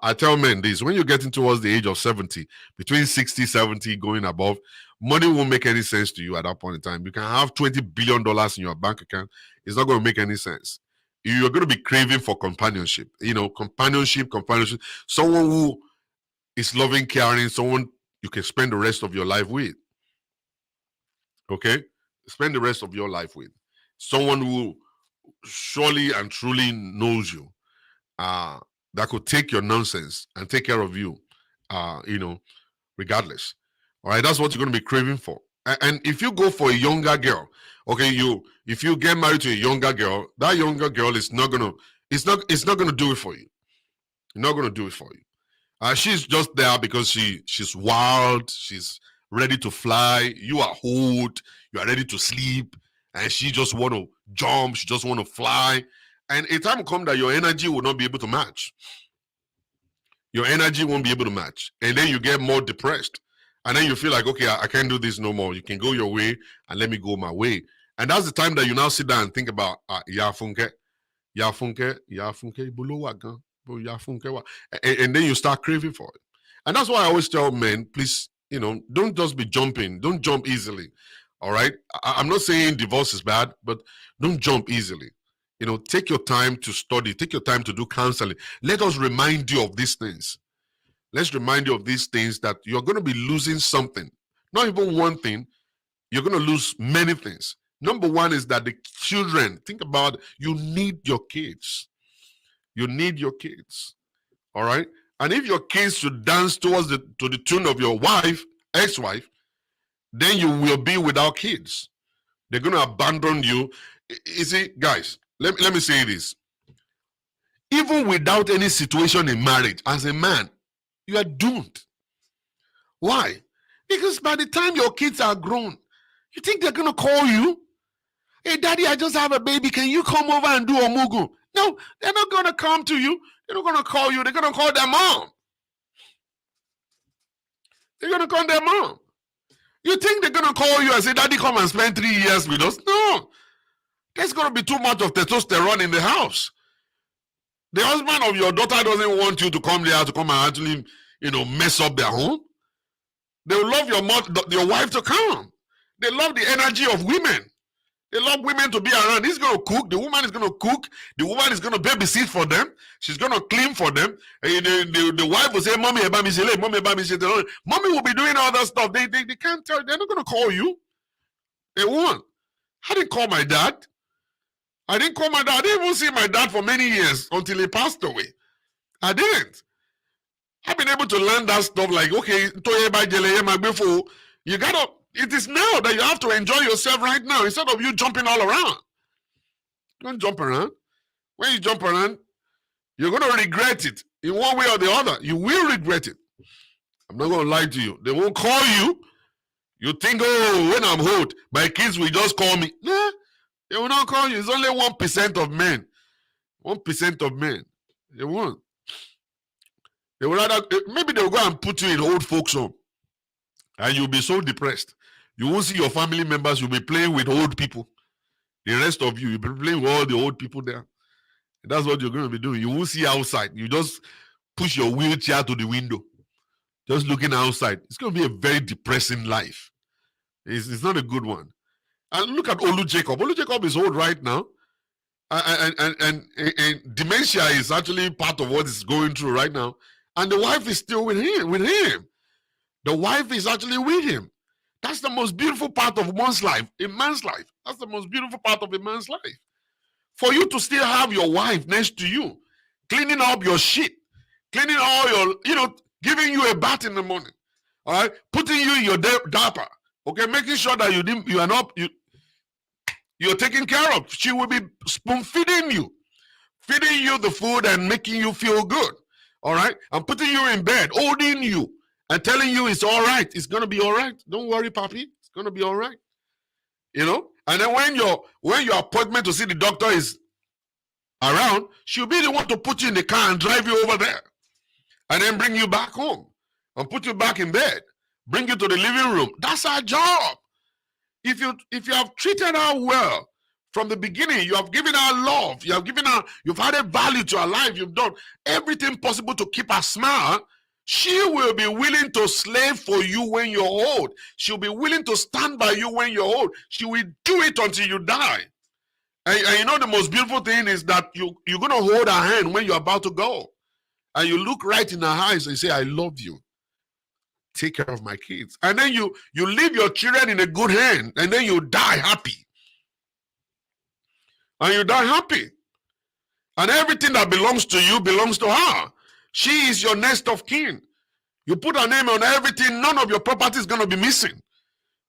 I tell men this: when you're getting towards the age of 70, between 60, 70, going above, money won't make any sense to you at that point in time. You can have $20 billion in your bank account. It's not going to make any sense. You're going to be craving for companionship. You know, companionship. Someone who is loving, caring, someone you can spend the rest of your life with. Okay? Spend the rest of your life with. Someone who surely and truly knows you. That could take your nonsense and take care of you, you know, regardless. All right, that's what you're going to be craving for. And if you go for a younger girl, okay, if you get married to a younger girl, that younger girl is not gonna, it's not gonna do it for you. Not gonna do it for you. She's just there because she's wild, she's ready to fly. You are old, you are ready to sleep, and she just want to jump, she just want to fly. And a time will come that your energy will not be able to match. Your energy won't be able to match. And then you get more depressed. And then you feel like, okay, I can't do this no more. You can go your way and let me go my way. And that's the time that you now sit down and think about, and then you start craving for it. And that's why I always tell men, please, you know, don't just be jumping. Don't jump easily. All right? I'm not saying divorce is bad, but don't jump easily. You know, take your time to study. Take your time to do counseling. Let us remind you of these things. Let's remind you of these things, that you're going to be losing something. Not even one thing. You're going to lose many things. Number one is that the children, think about it, you need your kids. You need your kids. All right? And if your kids should dance to the tune of your wife, ex-wife, then you will be without kids. They're going to abandon you. You see, guys, let me say this. Even without any situation in marriage, as a man, you are doomed. Why? Because by the time your kids are grown, you think they're going to call you? Hey, daddy, I just have a baby. Can you come over and do omugu? No, they're not going to come to you. They're not going to call you. They're going to call their mom. They're going to call their mom. You think they're going to call you and say, daddy, come and spend 3 years with us? No. There's going to be too much of testosterone in the house. The husband of your daughter doesn't want you to come there to come and actually, you know, mess up their home. They love your wife to come. They love the energy of women. They love women to be around. He's going to cook. The woman is going to cook. The woman is going to babysit for them. She's going to clean for them. The wife will say, Mommy, Mommy will be doing all that stuff. They can't tell. They're not going to call you. They won't. I didn't call my dad. I didn't even see my dad for many years until he passed away. I didn't. I've been able to learn that stuff like, okay, you gotta, it is now that you have to enjoy yourself right now instead of you jumping all around. Don't jump around. When you jump around, you're going to regret it in one way or the other. You will regret it. I'm not going to lie to you. They won't call you. You think, oh, when I'm old, my kids will just call me. Nah, they will not call you. It's only 1% of men. 1% of men. They won't. They will rather, maybe they'll go and put you in old folks home. And you'll be so depressed. You won't see your family members. You'll be playing with old people. The rest of you, you'll be playing with all the old people there. And that's what you're going to be doing. You won't see outside. You just push your wheelchair to the window. Just looking outside. It's going to be a very depressing life. It's not a good one. And look at Olu Jacob. Olu Jacob is old right now. And dementia is actually part of what is going through right now. And the wife is still with him. The wife is actually with him. That's the most beautiful part of one's life, a man's life. That's the most beautiful part of a man's life. For you to still have your wife next to you, cleaning up your shit, cleaning all your, giving you a bath in the morning, all right, putting you in your diaper, okay, making sure that you're taken care of. She will be spoon feeding you the food and making you feel good, all right, and putting you in bed, holding you and telling you it's all right. It's gonna be all right. Don't worry, papi. It's gonna be all right. And then when your appointment to see the doctor is around, she'll be the one to put you in the car and drive you over there, and then bring you back home and put you back in bed, bring you to the living room. That's our job. If you have treated her well from the beginning, you have given her love, you've added value to her life, you've done everything possible to keep her smile, she will be willing to slave for you when you're old. She'll be willing to stand by you when you're old. She will do it until you die. And the most beautiful thing is that you're going to hold her hand when you're about to go. And you look right in her eyes and say, I love you. Take care of my kids. And then you leave your children in a good hand, and then you die happy. And you die happy. And everything that belongs to you belongs to her. She is your next of kin. You put her name on everything, none of your property is going to be missing.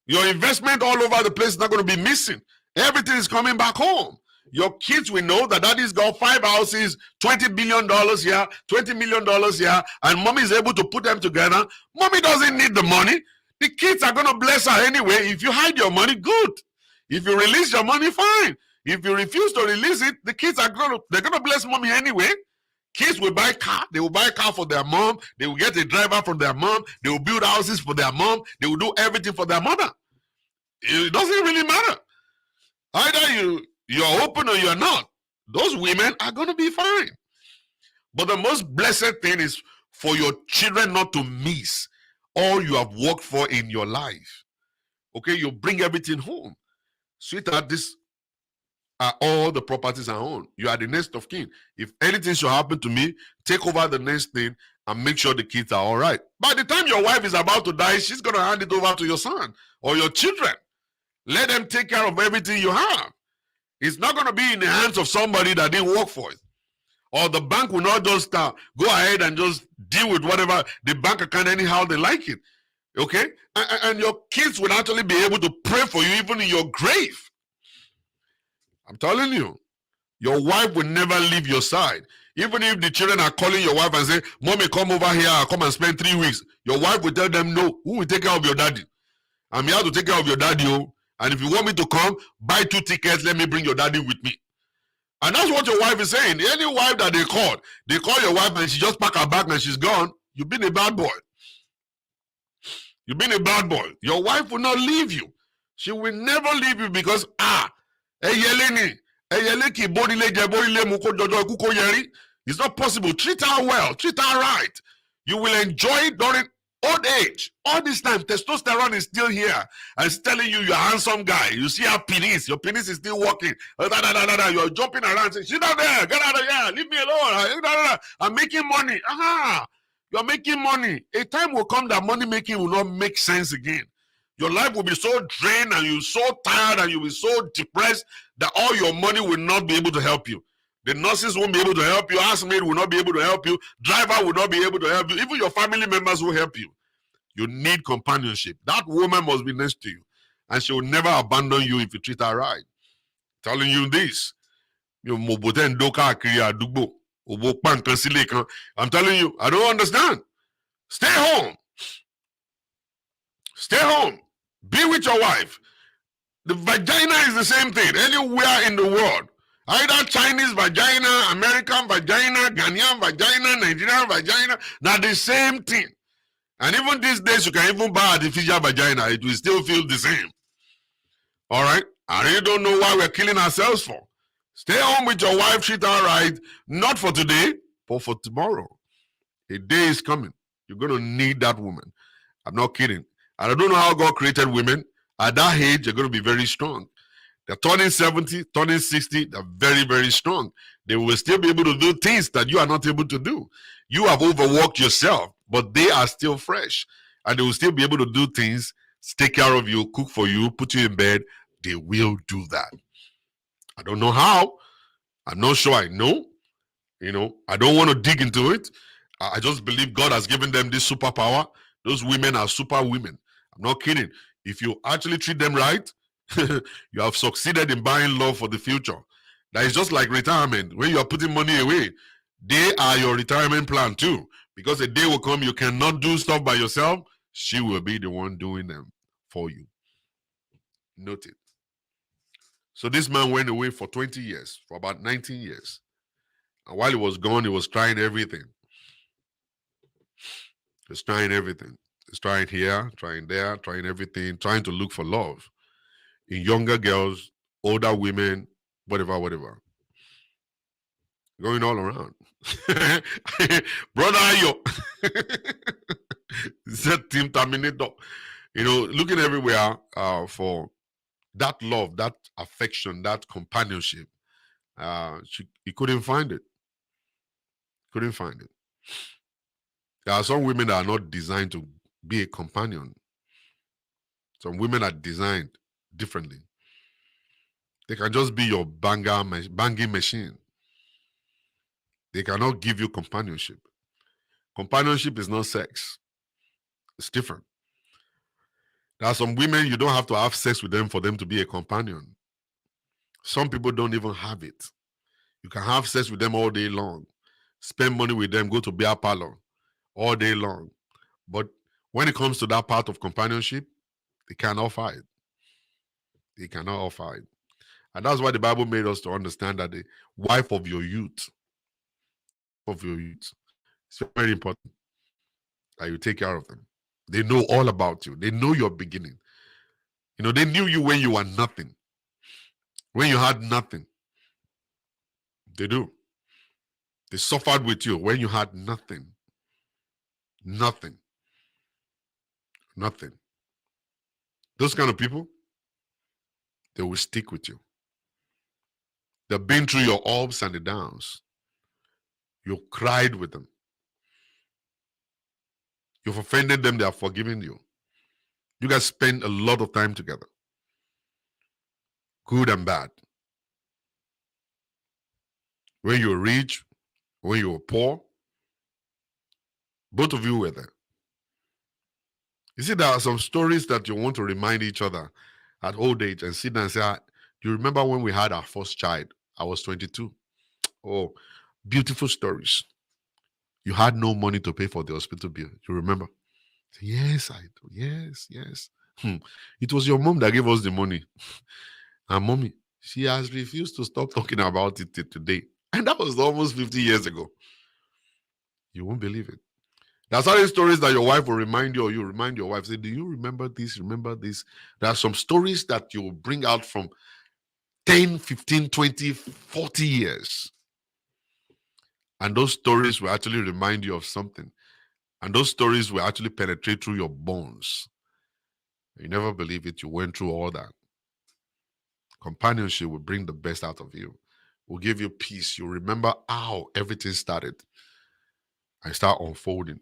Your investment all over the place is not going to be missing. Everything is coming back home. Your kids will know that daddy's got 5 houses, $20 billion here, $20 million here, and mommy is able to put them together. Mommy doesn't need the money. The kids are going to bless her anyway. If you hide your money, good. If you release your money, fine. If you refuse to release it, the kids they're going to bless mommy anyway. Kids will buy a car. They will buy a car for their mom. They will get a driver from their mom. They will build houses for their mom. They will do everything for their mother. It doesn't really matter. Either you're open or you're not. Those women are going to be fine. But the most blessed thing is for your children not to miss all you have worked for in your life. Okay, you bring everything home. Sweetheart, this are all the properties I own. You are the next of kin. If anything should happen to me, take over the next thing and make sure the kids are all right. By the time your wife is about to die, she's going to hand it over to your son or your children. Let them take care of everything you have. It's not going to be in the hands of somebody that didn't work for it. Or the bank will not just go ahead and just deal with whatever the bank account anyhow they like it. Okay? And your kids will actually be able to pray for you even in your grave. I'm telling you, your wife will never leave your side. Even if the children are calling your wife and say, Mommy, come over here, I'll come and spend 3 weeks. Your wife will tell them, no, who will take care of your daddy? I'm here to take care of your daddy. Oh. And if you want me to come, buy 2 tickets, let me bring your daddy with me. And that's what your wife is saying. Any wife that they call your wife and she just pack her bag and she's gone, you've been a bad boy. You've been a bad boy. Your wife will not leave you. She will never leave you because, it's not possible. Treat her well. Treat her right. You will enjoy it during old age. All this time, testosterone is still here. And it's telling you you're a handsome guy. You see her penis. Your penis is still working. You're jumping around saying, sit down there. Get out of here. Leave me alone. I'm making money. You're making money. A time will come that money making will not make sense again. Your life will be so drained and you're so tired and you'll be so depressed that all your money will not be able to help you. The nurses won't be able to help you. Housemaid will not be able to help you. Driver will not be able to help you. Even your family members will help you. You need companionship. That woman must be next to you. And she will never abandon you if you treat her right. Telling you this. I'm telling you, I don't understand. Stay home. Stay home. Be with your wife. The vagina is the same thing anywhere in the world. Either Chinese vagina, American vagina, Ghanaian vagina, Nigerian vagina. Now the same thing. And even these days, you can even buy artificial vagina. It will still feel the same. All right? I really don't know why we're killing ourselves for. Stay home with your wife, treat her right. Not for today, but for tomorrow. A day is coming. You're going to need that woman. I'm not kidding. And I don't know how God created women. At that age, they're going to be very strong. They're turning 70, turning 60. They're very, very strong. They will still be able to do things that you are not able to do. You have overworked yourself, but they are still fresh. And they will still be able to do things, take care of you, cook for you, put you in bed. They will do that. I don't know how. I'm not sure I know. I don't want to dig into it. I just believe God has given them this superpower. Those women are super women. I'm not kidding. If you actually treat them right, you have succeeded in buying love for the future. That is just like retirement. When you are putting money away, they are your retirement plan too. Because a day will come, you cannot do stuff by yourself. She will be the one doing them for you. Note it. So this man went away for 20 years, for about 19 years. And while he was gone, he was trying everything. He was trying everything. He's trying here, trying there, trying everything, trying to look for love in younger girls, older women, whatever. Going all around. Brother Ayo. Said Team Terminator. Looking everywhere for that love, that affection, that companionship. He couldn't find it. Couldn't find it. There are some women that are not designed to be a companion. Some women are designed differently. They can just be your banging machine. They cannot give you companionship. Companionship is not sex. It's different. There are some women you don't have to have sex with them for them to be a companion. Some people don't even have it. You can have sex with them all day long, spend money with them, go to beer parlor all day long. But when it comes to that part of companionship, they cannot offer it. They cannot offer it. And that's why the Bible made us to understand that the wife of your youth, it's very important that you take care of them. They know all about you. They know your beginning. They knew you when you were nothing. When you had nothing. They do. They suffered with you when you had nothing. Nothing. Those kind of people, they will stick with you. They've been through your ups and the downs. You cried with them. You've offended them, they have forgiven you. You guys spend a lot of time together. Good and bad. When you were rich, when you were poor, both of you were there. You see, there are some stories that you want to remind each other at old age and sit down and say, do you remember when we had our first child? I was 22. Oh, beautiful stories. You had no money to pay for the hospital bill. You remember? Yes, I do. Yes. It was your mom that gave us the money. And mommy, she has refused to stop talking about it till today. And that was almost 50 years ago. You won't believe it. That's all the stories that your wife will remind you, or you remind your wife, say, do you remember this? Remember this? There are some stories that you will bring out from 10, 15, 20, 40 years. And those stories will actually remind you of something. And those stories will actually penetrate through your bones. You never believe it. You went through all that. Companionship will bring the best out of you. Will give you peace. You'll remember how everything started. I start unfolding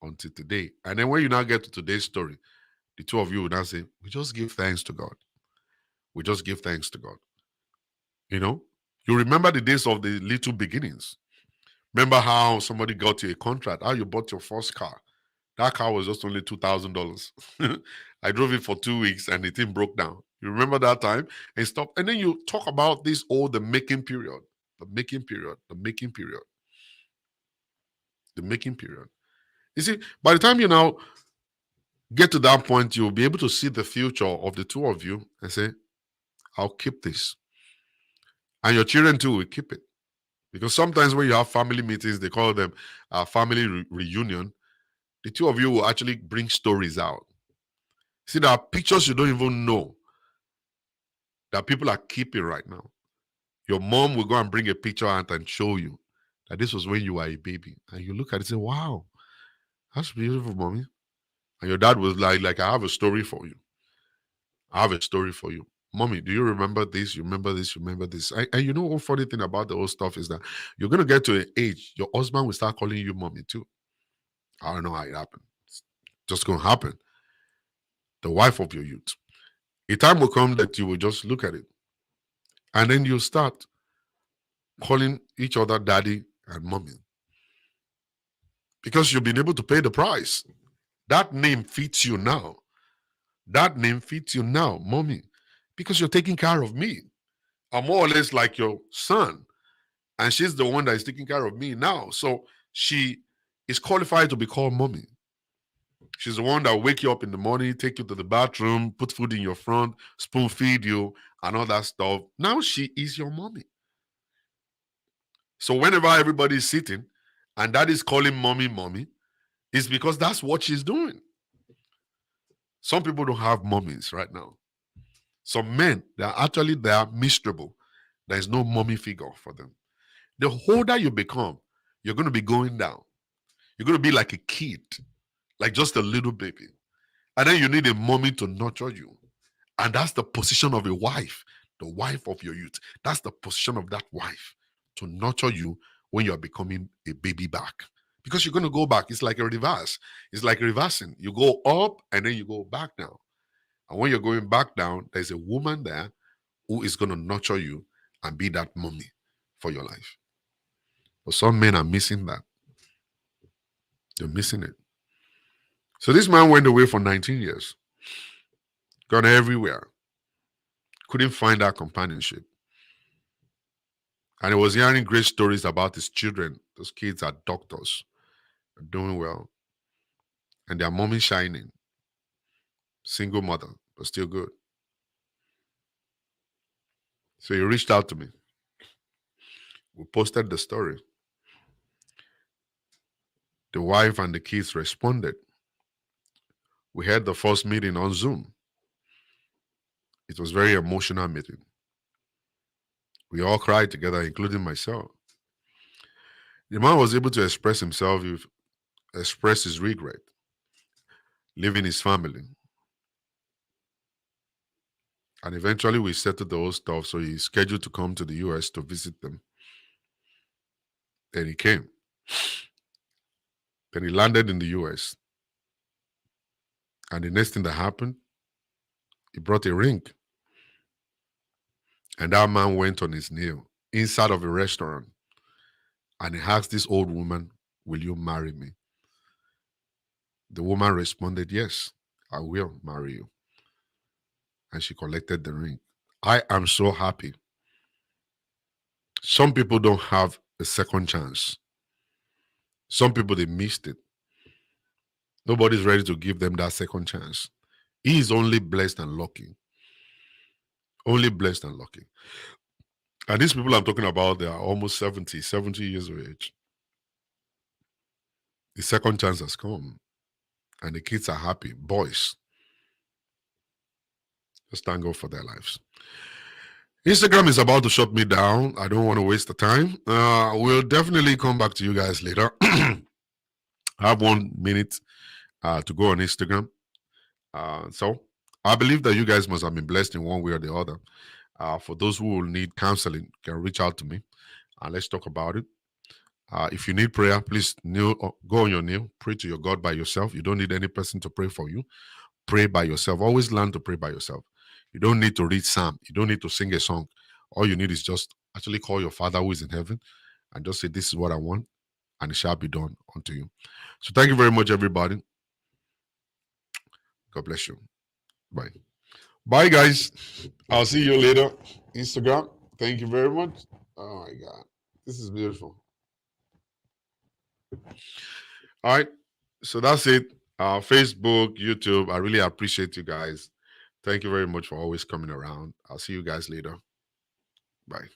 until today. And then when you now get to today's story, the two of you will now say, we just give thanks to God. We just give thanks to God. You remember the days of the little beginnings. Remember how somebody got you a contract, how you bought your first car. That car was just only $2,000. I drove it for 2 weeks and the thing broke down. You remember that time? And stop. And then you talk about this the making period. The making period. You see, by the time you now get to that point, you'll be able to see the future of the two of you and say, I'll keep this. And your children too will keep it. Because sometimes when you have family meetings, they call them family reunion, the two of you will actually bring stories out. See, there are pictures you don't even know that people are keeping right now. Your mom will go and bring a picture out and show you that this was when you were a baby. And you look at it and say, wow, that's beautiful, mommy. And your dad was like, I have a story for you. I have a story for you. Mommy, do you remember this? You remember this? You remember this? And you know one funny thing about the whole stuff is that you're going to get to an age, your husband will start calling you mommy too. I don't know how it happened. It's just going to happen. The wife of your youth. A time will come that you will just look at it. And then you start calling each other daddy and mommy. Because you've been able to pay the price. That name fits you now. That name fits you now, mommy. Because you're taking care of me. I'm more or less like your son. And she's the one that is taking care of me now. So she is qualified to be called mommy. She's the one that will wake you up in the morning, take you to the bathroom, put food in your front, spoon feed you, and all that stuff. Now she is your mommy. So whenever everybody is sitting and that is calling mommy, mommy, it's because that's what she's doing. Some people don't have mommies right now. Some men, they are miserable. There is no mommy figure for them. The older you become, you're going to be going down. You're going to be like a kid, like just a little baby. And then you need a mommy to nurture you. And that's the position of a wife, the wife of your youth. That's the position of that wife to nurture you when you're becoming a baby back. Because you're going to go back. It's like a reverse. It's like reversing. You go up and then you go back down. And when you're going back down, there's a woman there who is going to nurture you and be that mommy for your life. But some men are missing that. They're missing it. So this man went away for 19 years, gone everywhere, couldn't find that companionship. And he was hearing great stories about his children. Those kids are doctors, are doing well, and their mommy shining. Single mother, but still good. So he reached out to me. We posted the story. The wife and the kids responded. We had the first meeting on Zoom. It was a very emotional meeting. We all cried together, including myself. The man was able to express himself, express his regret, leaving his family. And eventually we settled the whole stuff, so he's scheduled to come to the US to visit them. Then he came. Then he landed in the US. And the next thing that happened, he brought a ring. And that man went on his knee inside of a restaurant. And he asked this old woman, will you marry me? The woman responded, yes, I will marry you. And she collected the ring. I am so happy. Some people don't have a second chance. Some people, they missed it. Nobody's ready to give them that second chance. He is only blessed and lucky. Only blessed and lucky. And these people I'm talking about, they are almost 70 years of age. The second chance has come. And the kids are happy. Boys. Just thank God for their lives. Instagram is about to shut me down. I don't want to waste the time. We'll definitely come back to you guys later. I have 1 minute to go on Instagram. So I believe that you guys must have been blessed in one way or the other. For those who will need counseling, can reach out to me. Let's talk about it. If you need prayer, please kneel, go on your knee, pray to your God by yourself. You don't need any person to pray for you. Pray by yourself. Always learn to pray by yourself. You don't need to read Psalm. You don't need to sing a song. All you need is just actually call your Father who is in heaven and just say, this is what I want, and it shall be done unto you. So thank you very much, everybody. God bless you. Bye. Bye, guys. I'll see you later. Instagram. Thank you very much. Oh, my God. This is beautiful. All right. So that's it. Facebook, YouTube. I really appreciate you guys. Thank you very much for always coming around. I'll see you guys later. Bye.